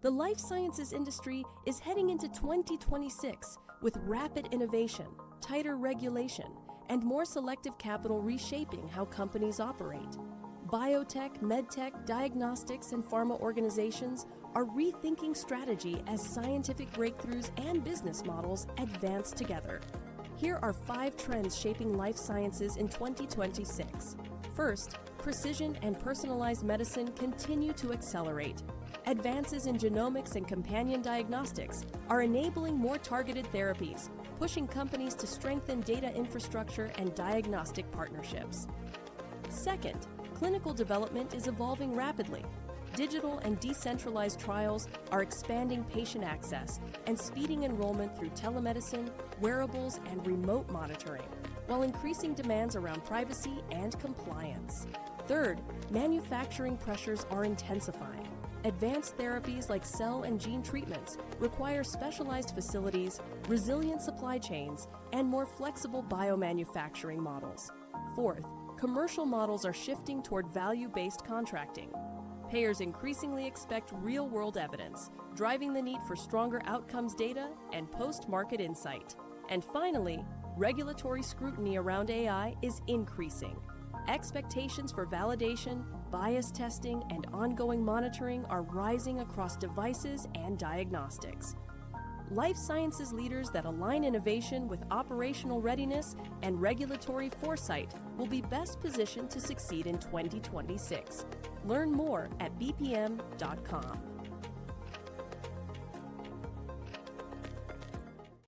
The life sciences industry is heading into 2026 with rapid innovation, tighter regulation, and more selective capital reshaping how companies operate. Biotech, medtech, diagnostics, and pharma organizations are rethinking strategy as scientific breakthroughs and business models advance together. Here are 5 trends shaping life sciences in 2026. First, precision and personalized medicine continue to accelerate. Advances in genomics and companion diagnostics are enabling more targeted therapies, pushing companies to strengthen data infrastructure and diagnostic partnerships. Second, clinical development is evolving rapidly. Digital and decentralized trials are expanding patient access and speeding enrollment through telemedicine, wearables, and remote monitoring, while increasing demands around privacy and compliance. Third, manufacturing pressures are intensifying. Advanced therapies like cell and gene treatments require specialized facilities, resilient supply chains, and more flexible biomanufacturing models. Fourth, commercial models are shifting toward value-based contracting. Payers increasingly expect real-world evidence, driving the need for stronger outcomes data and post-market insight. And finally, regulatory scrutiny around AI is increasing. Expectations for validation, bias testing, and ongoing monitoring are rising across devices and diagnostics. Life sciences leaders that align innovation with operational readiness and regulatory foresight will be best positioned to succeed in 2026. Learn more at bpm.com.